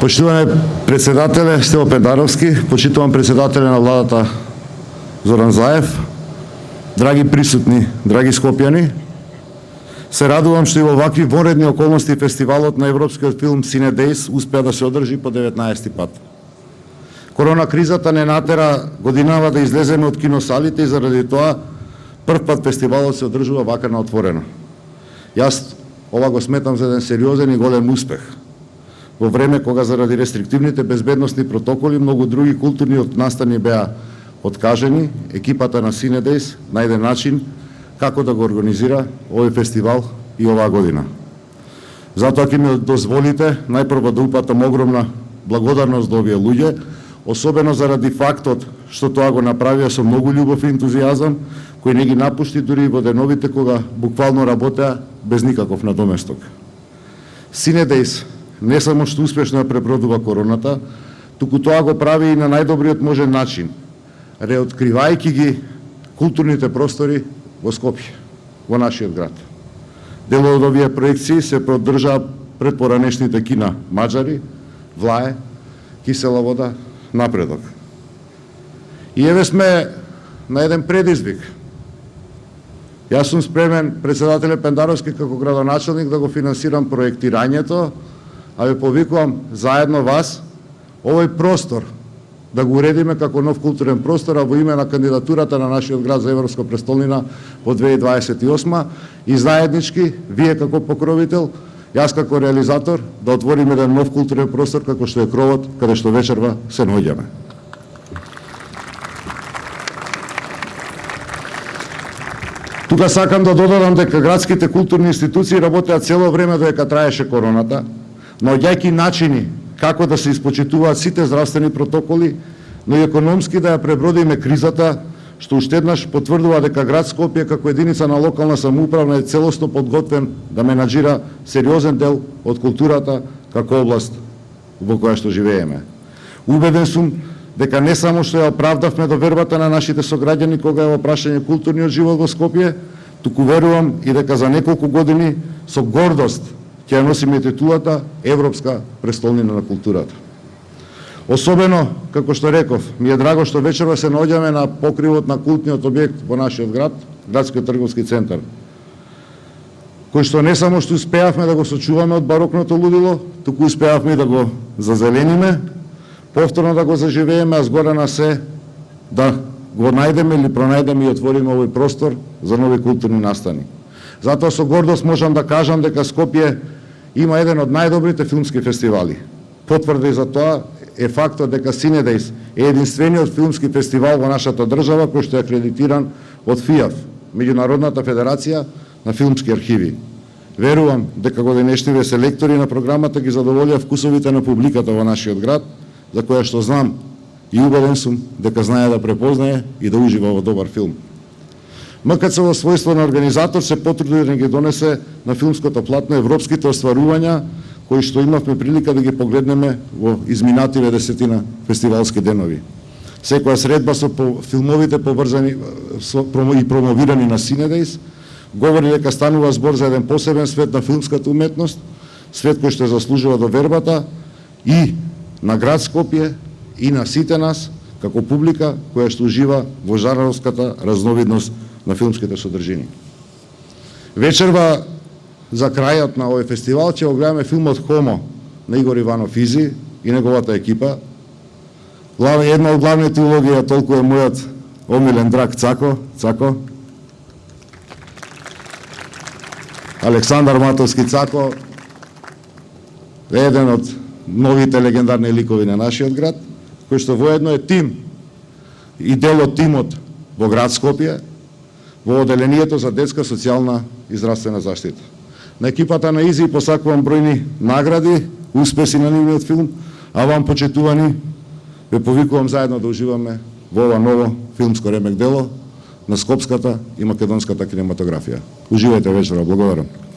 Почитуване председателе Стево Пендаровски, почитувам председателе на владата Зоран Заев, драги присутни, драги скопјани, се радувам што и во вакви вонредни околности фестивалот на европскиот филм Cine Days успеа да се одржи по 19 пат. Корона кризата не натера годинава да излеземе од киносалите и заради тоа прв пат фестивалот се одржува вака на отворено. Јас ова го сметам за еден сериозен и голем успех. Во време кога заради рестриктивните безбедносни протоколи многу други културни настани беа откажени, екипата на Cine Days најде начин како да го организира овој фестивал и оваа година. Затоа ќе ми дозволите најпрво да упатам огромна благодарност до овие луѓе, особено заради фактот што тоа го направија со многу љубов и ентузијазам, кој не ги напушти дури и во деновите кога буквално работеа без никаков надоместок. Cine Days не само што успешно ја пребродува короната, туку тоа го прави и на најдобриот можен начин, реоткривајќи ги културните простори во Скопје, во нашиот град. Дел од овие проекции се поддржаа пред поранешните кина Маџари, Влае, Кисела вода, Напредок. И еве сме на еден предизвик. Јас сум спремен, председателе Пендаровски, како градоначелник, да го финансирам проектирањето, а ве повикувам заедно вас овој простор да го уредиме како нов културен простор, а во име на кандидатурата на нашиот град за Европска престолнина во 2028 и заеднички, вие како покровител, јас како реализатор, да отвориме еден нов културен простор како што е Кровот, каде што вечерва се наоѓаме. Тука сакам да додадам дека градските културни институции работеа цело време додека траеше короната, наоѓајќи начини како да се испочитуваат сите здравствени протоколи, но и економски да ја пребродиме кризата, што уште еднаш потврдува дека град Скопје како единица на локална самоуправа е целосно подготвен да менаџира сериозен дел од културата како област во која што живееме. Убеден сум дека не само што ја оправдавме довербата на нашите сограѓани кога е во прашање културниот живот во Скопје, туку верувам и дека за неколку години со гордост ќе ја носиме титулата Европска престолнина на културата. Особено, како што реков, ми е драго што вечерва се наоѓаме на покривот на култниот објект во нашиот град, Градскиот трговски центар, кој што не само што успеавме да го сочуваме од барокното лудило, туку успеавме и да го зазелениме, повторно да го заживееме, а згора на се да го најдеме или пронајдеме и отвориме овој простор за нови културни настани. Затоа со гордост можам да кажам дека Скопје има еден од најдобрите филмски фестивали. Потврда и за тоа е фактот дека Cine Days е единствениот филмски фестивал во нашата држава кој што е акредитиран од ФИАФ, Меѓународната федерација на филмски архиви. Верувам дека годинешниве селектори на програмата ги задоволија вкусовите на публиката во нашиот град, за која што знам и убеден сум дека знае да препознае и да ужива во добар филм. МКЦ во својство на организатор се потруди да ги донесе на филмското платно европските остварувања кои што имавме прилика да ги погледнеме во изминативе 10 фестивалски денови. Секоја средба со филмовите поврзани и промовирани на Cine Days говори дека станува збор за еден посебен свет на филмската уметност, свет кој што заслужува довербата и на град Скопје и на сите нас како публика која што ужива во жанровската разновидност на филмските содржини. Вечерва за крајот на овој фестивал ќе го гледаме филмот Хомо на Игор Иванов Изи и неговата екипа. Една од главните улоги е толку е мојот омилен драг Цако, Александар Матовски Цако, е еден од новите легендарни ликови на нашиот град, кој што воедно е тим и дел од тимот во град Скопје, во оделението за детска, социјална и здравствена заштита. На екипата на Изи посакувам бројни награди, успеси на нивниот филм, а вам, почитувани, ве повикувам заедно да уживаме во ова ново филмско ремек дело на скопската и македонската кинематографија. Уживајте вечера, благодарам.